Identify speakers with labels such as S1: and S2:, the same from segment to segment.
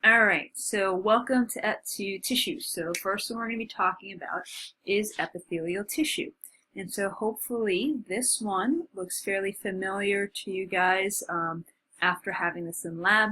S1: All right, so welcome to tissue. So first one we're going to be talking about is epithelial tissue. And so hopefully this one looks fairly familiar to you guys after having this in lab.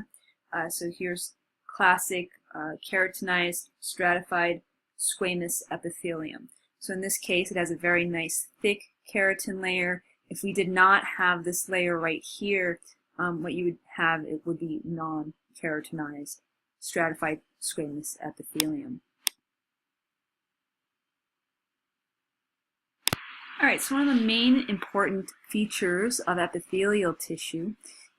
S1: So here's classic keratinized, stratified, squamous epithelium. So in this case, it has a very nice thick keratin layer. If we did not have this layer right here, what you would have, it would be non-keratinized stratified squamous epithelium. All right, so one of the main important features of epithelial tissue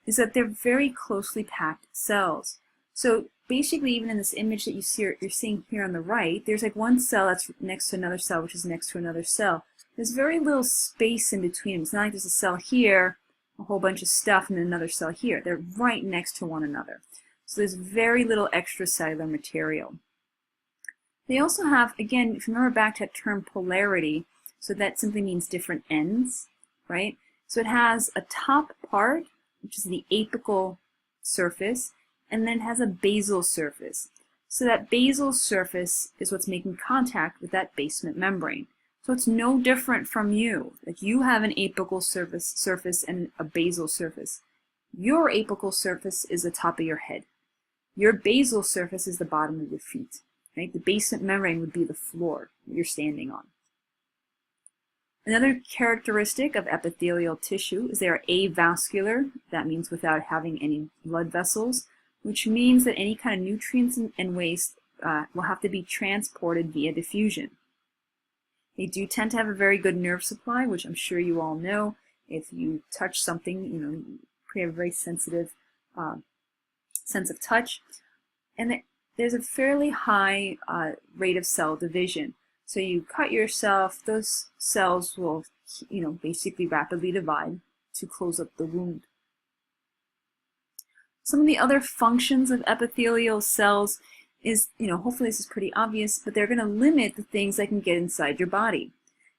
S1: is that they're very closely packed cells. So basically, even in this image that you're seeing here on the right, there's like one cell that's next to another cell, which is next to another cell. There's very little space in between them. It's not like there's a cell here, a whole bunch of stuff, and another cell here. They're right next to one another. So there's very little extracellular material. They also have, again, if you remember back to that term polarity, so that simply means different ends, right? So it has a top part, which is the apical surface, and then it has a basal surface. So that basal surface is what's making contact with that basement membrane. So it's no different from you. Like you have an apical surface and a basal surface. Your apical surface is the top of your head. Your basal surface is the bottom of your feet, right? The basement membrane would be the floor that you're standing on. Another characteristic of epithelial tissue is they are avascular. That means without having any blood vessels, which means that any kind of nutrients and waste will have to be transported via diffusion. They do tend to have a very good nerve supply, which I'm sure you all know. If you touch something, you have a very sensitive sense of touch, and there's a fairly high rate of cell division. So you cut yourself, those cells will, basically rapidly divide to close up the wound. Some of the other functions of epithelial cells is, hopefully this is pretty obvious, but they're going to limit the things that can get inside your body.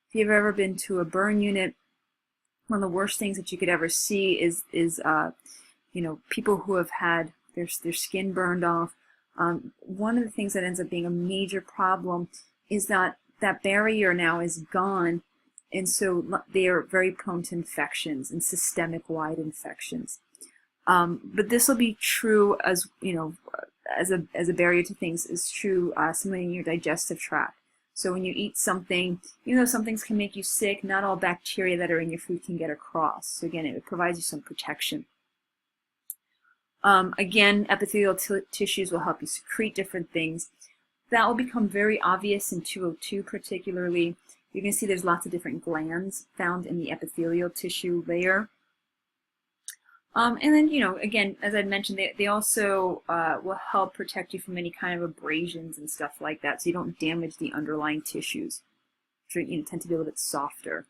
S1: If you've ever been to a burn unit, one of the worst things that you could ever see is people who have had their skin burned off. One of the things that ends up being a major problem is that that barrier now is gone, and so they are very prone to infections and systemic wide infections. But this will be true as as a barrier to things is true similarly in your digestive tract. So when you eat something, some things can make you sick. Not all bacteria that are in your food can get across. So again, it provides you some protection. Again, epithelial tissues will help you secrete different things. That will become very obvious in 202 particularly. You can see there's lots of different glands found in the epithelial tissue layer. And then, again, as I mentioned, they also will help protect you from any kind of abrasions and stuff like that, so you don't damage the underlying tissues, which tend to be a little bit softer.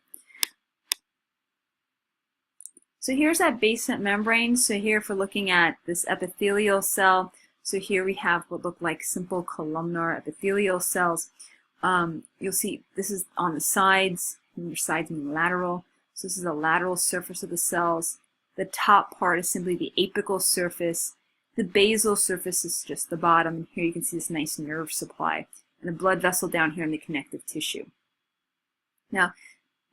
S1: So here's that basement membrane. So here, if we're looking at this epithelial cell, so here we have what look like simple columnar epithelial cells. You'll see this is on the sides, and your sides mean lateral. So this is the lateral surface of the cells. The top part is simply the apical surface. The basal surface is just the bottom. Here you can see this nice nerve supply, and a blood vessel down here in the connective tissue. Now,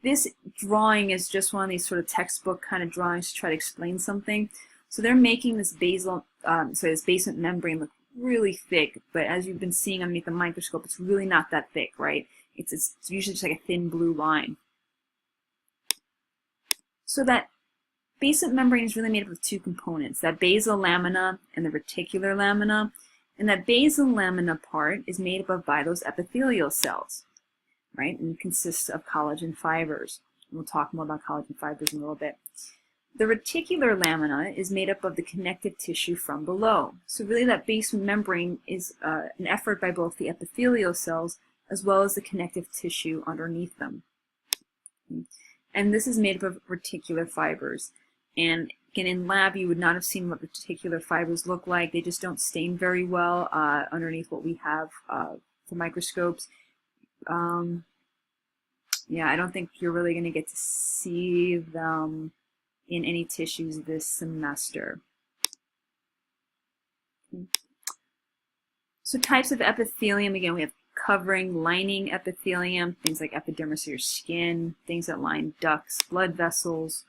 S1: this drawing is just one of these sort of textbook kind of drawings to try to explain something. So they're making this this basement membrane look really thick, but as you've been seeing underneath the microscope, it's really not that thick, right? It's usually just like a thin blue line. So that basement membrane is really made up of two components, that basal lamina and the reticular lamina. And that basal lamina part is made up of by those epithelial cells, right? And it consists of collagen fibers. We'll talk more about collagen fibers in a little bit. The reticular lamina is made up of the connective tissue from below. So really that basement membrane is an effort by both the epithelial cells as well as the connective tissue underneath them. And this is made up of reticular fibers. And again, in lab, you would not have seen what reticular fibers look like. They just don't stain very well underneath what we have for microscopes. Yeah, I don't think you're really going to get to see them in any tissues this semester. So types of epithelium, again, we have covering, lining epithelium, things like epidermis or your skin, things that line ducts, blood vessels,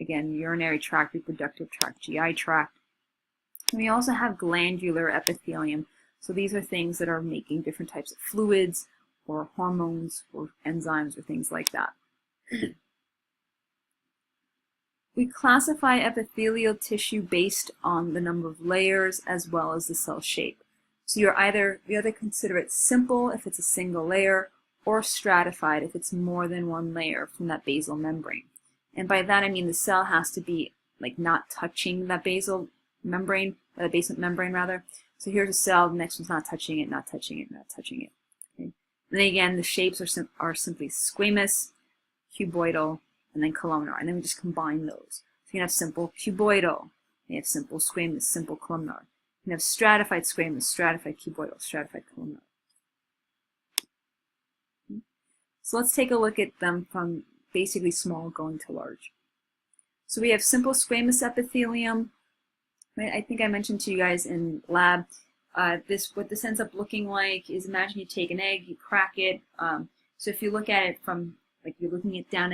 S1: again, urinary tract, reproductive tract, GI tract. And we also have glandular epithelium. So these are things that are making different types of fluids or hormones or enzymes or things like that. We classify epithelial tissue based on the number of layers as well as the cell shape. So we either consider it simple if it's a single layer, or stratified if it's more than one layer from that basal membrane. And by that I mean the cell has to be like not touching that basal membrane, the basement membrane rather. So here's a cell, the next one's not touching it, not touching it, not touching it. Okay. And then again, the shapes are simply squamous, cuboidal, and then columnar. And then we just combine those. So you can have simple cuboidal, you have simple squamous, simple columnar. You can have stratified squamous, stratified cuboidal, stratified columnar. Okay. So let's take a look at them from basically small going to large. So we have simple squamous epithelium. Right? I think I mentioned to you guys in lab, what this ends up looking like is, imagine you take an egg, you crack it. So if you look at it from, like you're looking at down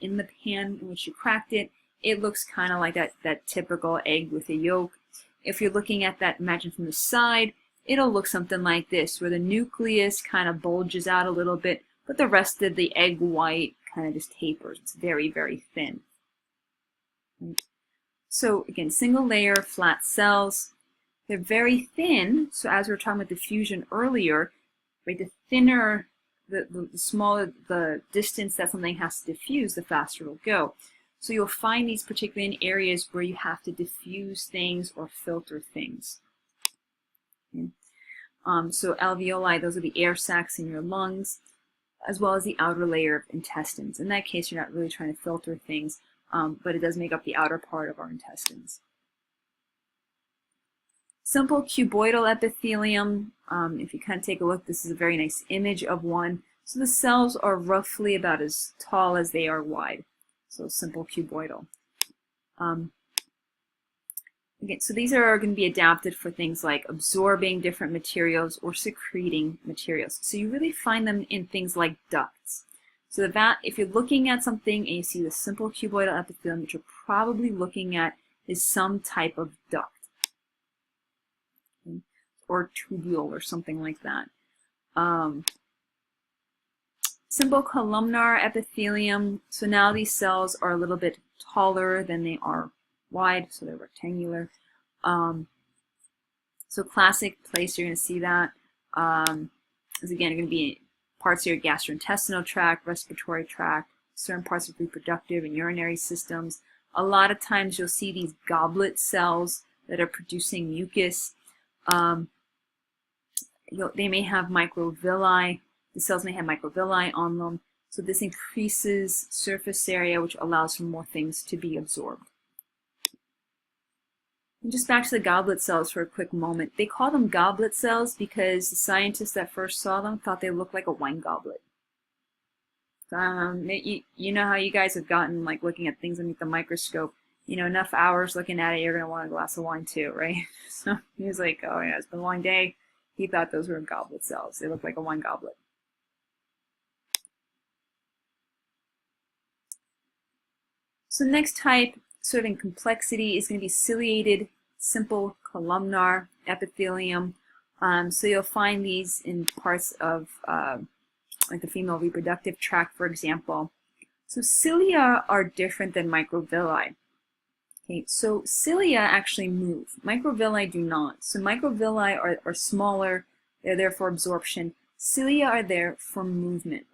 S1: in the pan in which you cracked it, it looks kind of like that typical egg with a yolk. If you're looking at that, imagine from the side, it'll look something like this, where the nucleus kind of bulges out a little bit, but the rest of the egg white kind of just tapers. It's very, very thin. Right. So again, single layer flat cells. They're very thin, so as we were talking about diffusion earlier, right, the thinner, the smaller the distance that something has to diffuse, the faster it'll go. So you'll find these particularly in areas where you have to diffuse things or filter things. Okay. So alveoli, those are the air sacs in your lungs, as well as the outer layer of intestines. In that case, you're not really trying to filter things, but it does make up the outer part of our intestines. Simple cuboidal epithelium, if you kind of take a look, this is a very nice image of one. So the cells are roughly about as tall as they are wide. So simple cuboidal. Again, so these are going to be adapted for things like absorbing different materials or secreting materials. So you really find them in things like ducts. So that if you're looking at something and you see the simple cuboidal epithelium, what you're probably looking at is some type of duct. Okay. Or tubule or something like that. Simple columnar epithelium. So now these cells are a little bit taller than they are wide, so they're rectangular. So classic place you're going to see that is again going to be parts of your gastrointestinal tract, respiratory tract, certain parts of reproductive and urinary systems. A lot of times you'll see these goblet cells that are producing mucus. They may have microvilli. The cells may have microvilli on them. So this increases surface area, which allows for more things to be absorbed. And just back to the goblet cells for a quick moment. They call them goblet cells because the scientists that first saw them thought they looked like a wine goblet. You know how you guys have gotten like looking at things underneath the microscope. You know, enough hours looking at it, you're going to want a glass of wine too, right? So he was like, oh yeah, it's been a long day. He thought those were goblet cells. They look like a wine goblet. So the next type, sort of in complexity, is going to be ciliated simple columnar epithelium. So you'll find these in parts of like the female reproductive tract, for example. So cilia are different than microvilli. Okay, so cilia actually move. Microvilli do not. So microvilli are smaller. They're there for absorption. Cilia are there for movement.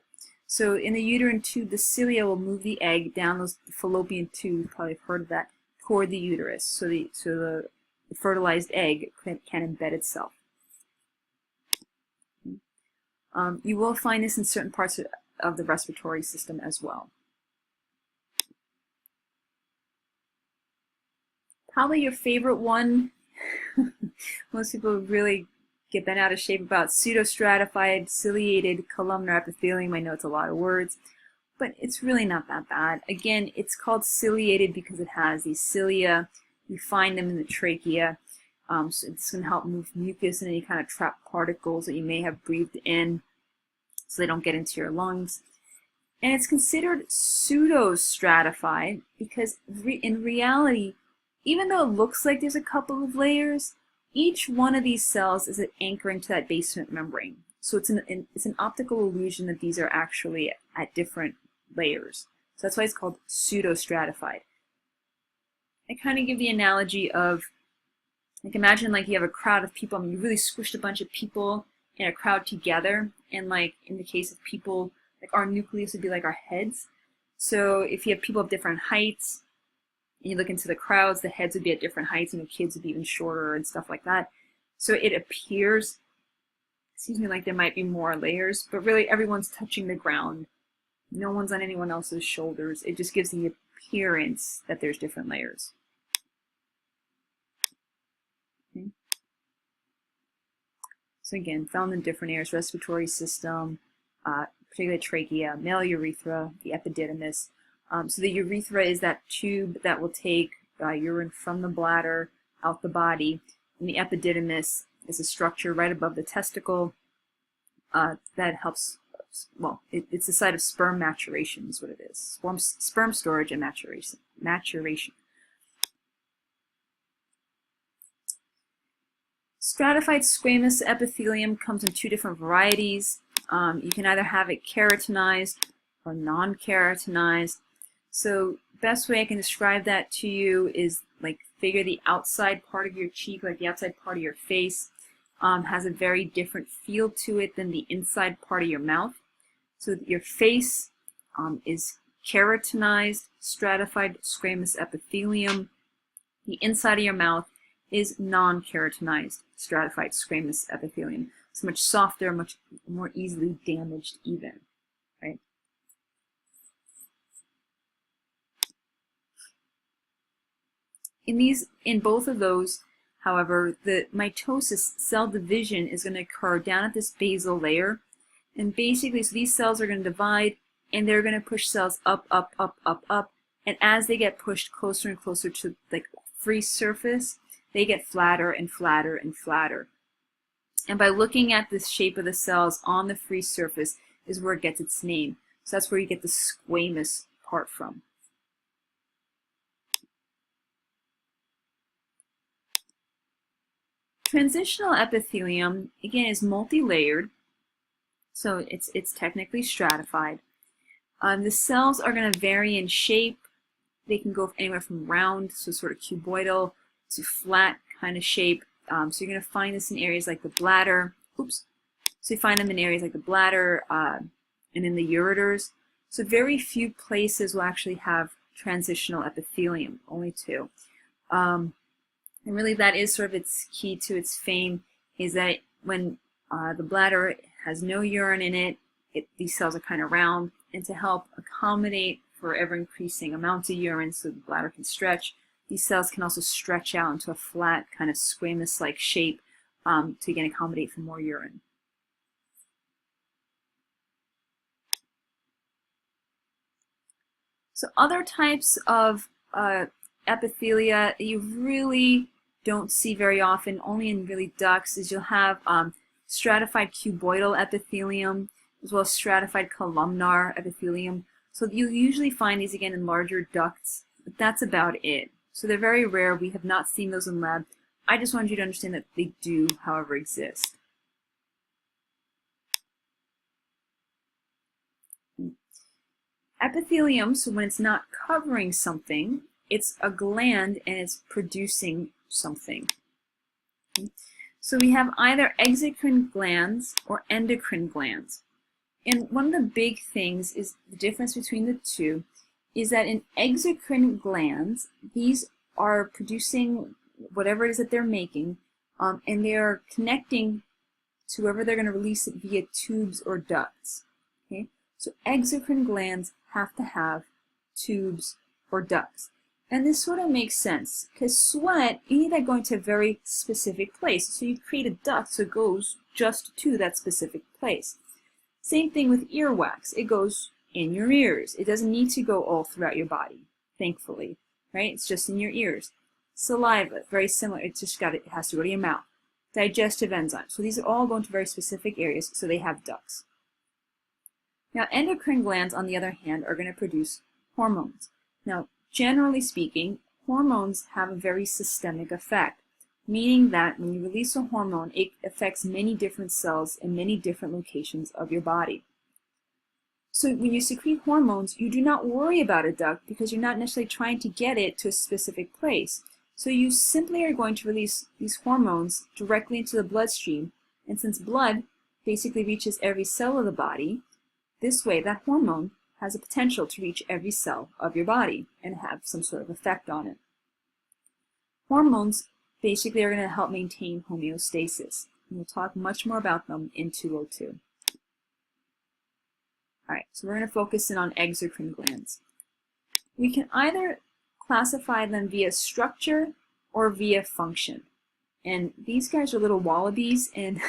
S1: So in the uterine tube, the cilia will move the egg down those fallopian tubes, you probably have heard of that, toward the uterus. So the fertilized egg can embed itself. You will find this in certain parts of the respiratory system as well. Probably your favorite one, most people really get bent out of shape about, pseudostratified ciliated columnar epithelium. I know it's a lot of words, but it's really not that bad. Again, it's called ciliated because it has these cilia. You find them in the trachea. So it's going to help move mucus and any kind of trapped particles that you may have breathed in so they don't get into your lungs. And it's considered pseudo-stratified because in reality, even though it looks like there's a couple of layers, each one of these cells is anchoring to that basement membrane. So it's an optical illusion that these are actually at different layers. So that's why it's called pseudo-stratified. I kind of give the analogy of, like, imagine like you have a crowd of people. I mean, you really squished a bunch of people in a crowd together, and like in the case of people, like our nucleus would be like our heads. So if you have people of different heights, and you look into the crowds, the heads would be at different heights, and the kids would be even shorter and stuff like that. So it appears, excuse me, like there might be more layers, but really everyone's touching the ground. No one's on anyone else's shoulders. It just gives the appearance that there's different layers. Okay. So again, found in different areas: respiratory system, particularly trachea, male urethra, the epididymis. So the urethra is that tube that will take urine from the bladder out the body, and the epididymis is a structure right above the testicle that helps. Well, it's the site of sperm maturation is what it is. Sperm storage and maturation. Stratified squamous epithelium comes in two different varieties. You can either have it keratinized or non-keratinized. So best way I can describe that to you is like figure the outside part of your cheek, like the outside part of your face, has a very different feel to it than the inside part of your mouth. So your face is keratinized, stratified squamous epithelium. The inside of your mouth is non-keratinized, stratified squamous epithelium. It's much softer, much more easily damaged even, right? In both of those, however, the mitosis, cell division, is going to occur down at this basal layer. And basically, so these cells are going to divide, and they're going to push cells up, up, up, up, up. And as they get pushed closer and closer to like free surface, they get flatter and flatter and flatter. And by looking at the shape of the cells on the free surface is where it gets its name. So that's where you get the squamous part from. Transitional epithelium, again, is multi-layered. So it's technically stratified. The cells are going to vary in shape. They can go anywhere from round, so sort of cuboidal, to flat kind of shape. So you're going to find this in areas like the bladder. Oops. So you find them in areas like the bladder and in the ureters. So very few places will actually have transitional epithelium, only two. And really that is sort of its key to its fame, is that when the bladder has no urine in it, these cells are kind of round, and to help accommodate for ever-increasing amounts of urine so the bladder can stretch, these cells can also stretch out into a flat kind of squamous-like shape to again accommodate for more urine. So other types of epithelia that you really don't see very often, only in really ducts, is you'll have stratified cuboidal epithelium, as well as stratified columnar epithelium. So you usually find these again in larger ducts, but that's about it. So they're very rare. We have not seen those in lab. I just wanted you to understand that they do, however, exist. Epithelium, so when it's not covering something, it's a gland and it's producing something. So we have either exocrine glands or endocrine glands. And one of the big things is the difference between the two is that in exocrine glands, these are producing whatever it is that they're making, and they are connecting to whoever they're going to release it via tubes or ducts. Okay? So exocrine glands have to have tubes or ducts. And this sort of makes sense, because sweat, you need that going to a very specific place. So you create a duct so it goes just to that specific place. Same thing with earwax. It goes in your ears. It doesn't need to go all throughout your body, thankfully, right? It's just in your ears. Saliva, very similar. It has to go to your mouth. Digestive enzymes. So these are all going to very specific areas, so they have ducts. Now, endocrine glands, on the other hand, are going to produce hormones. Now, generally speaking, hormones have a very systemic effect, meaning that when you release a hormone, it affects many different cells in many different locations of your body. So when you secrete hormones, you do not worry about a duct because you're not necessarily trying to get it to a specific place. So you simply are going to release these hormones directly into the bloodstream, and since blood basically reaches every cell of the body, this way that hormone has a potential to reach every cell of your body and have some sort of effect on it. Hormones basically are going to help maintain homeostasis, and we'll talk much more about them in 202. Alright, so we're going to focus in on exocrine glands. We can either classify them via structure or via function. And these guys are little wallabies, and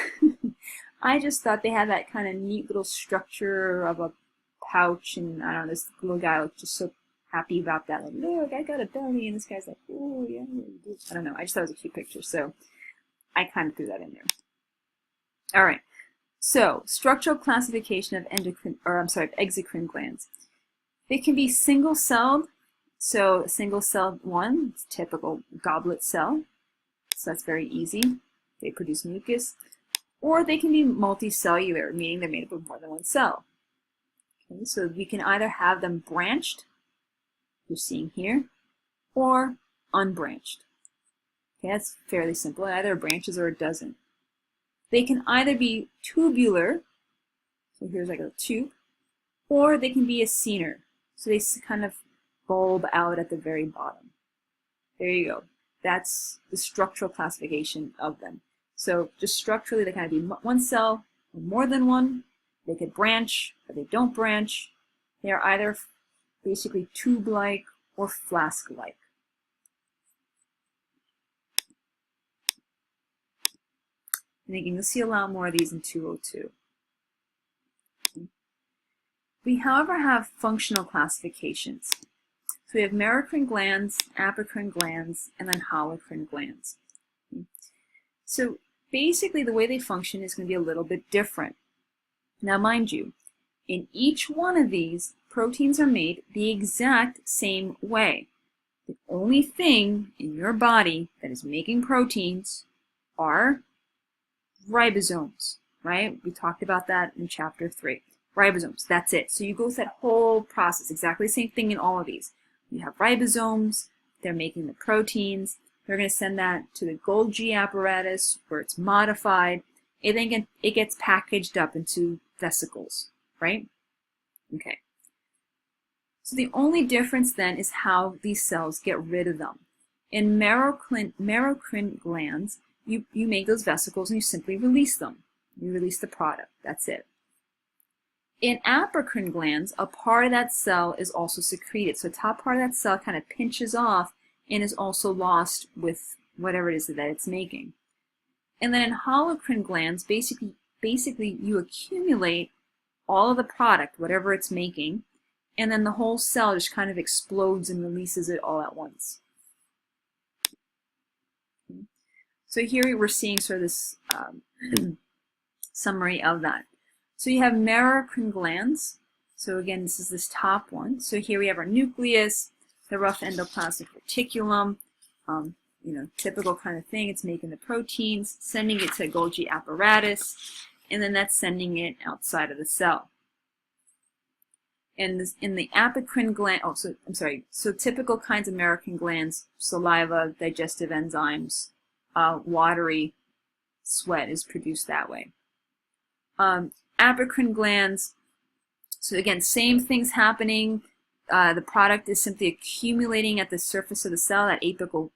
S1: I just thought they had that kind of neat little structure of a pouch, and I don't know, this little guy looked just so happy about that. Like, look, I got a belly, and this guy's like, oh, yeah. I don't know, I just thought it was a cute picture, so I kind of threw that in there. All right, so structural classification of exocrine glands. They can be single-celled. So a single-celled one, it's a typical goblet cell, so that's very easy. They produce mucus. Or they can be multicellular, meaning they're made up of more than one cell. Okay, so we can either have them branched, you're seeing here, or unbranched. Okay, that's fairly simple. It either branches or it doesn't. They can either be tubular, so here's like a tube, or they can be acinar, so they kind of bulb out at the very bottom. There you go. That's the structural classification of them. So just structurally, they kind of be one cell or more than one. They could branch, or they don't branch. They are either basically tube-like or flask-like. And again, you'll see a lot more of these in 202. We, however, have functional classifications. So we have merocrine glands, apocrine glands, and then holocrine glands. So basically the way they function is going to be a little bit different. Now mind you, in each one of these, proteins are made the exact same way. The only thing in your body that is making proteins are ribosomes, right? We talked about that in chapter 3. Ribosomes, that's it. So you go through that whole process, exactly the same thing in all of these. You have ribosomes, they're making the proteins, they're going to send that to the Golgi apparatus where it's modified, and then it gets packaged up into vesicles, right? Okay. So the only difference then is how these cells get rid of them. In merocrine glands, you make those vesicles and you simply release them. You release the product, that's it. In apocrine glands, a part of that cell is also secreted. So the top part of that cell kind of pinches off and is also lost with whatever it is that it's making. And then in holocrine glands, basically you accumulate all of the product, whatever it's making, and then the whole cell just kind of explodes and releases it all at once. So here we're seeing sort of this summary of that. So you have merocrine glands. So again, this is this top one. So here we have our nucleus, the rough endoplasmic reticulum, typical kind of thing. It's making the proteins, sending it to the Golgi apparatus, and then that's sending it outside of the cell. And in the apocrine gland, so typical kinds of merocrine glands, saliva, digestive enzymes, watery sweat is produced that way. Apocrine glands, so again, same things happening. The product is simply accumulating at the surface of the cell, that apical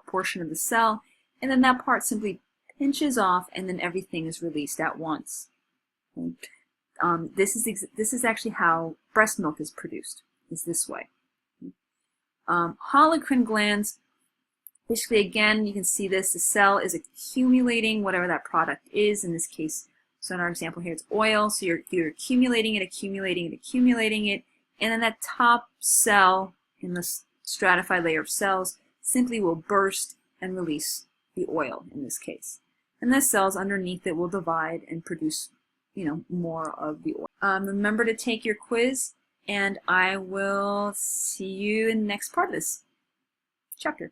S1: portion of the cell, and then that part simply pinches off, and then everything is released at once. Okay. This is actually how breast milk is produced, is this way. Holocrine glands, basically again, you can see this, the cell is accumulating whatever that product is, in this case, so in our example here it's oil, so you're accumulating it, and then that top cell in the stratified layer of cells simply will burst and release the oil in this case. And the cells underneath it will divide and produce, more of the oil. Remember to take your quiz, and I will see you in the next part of this chapter.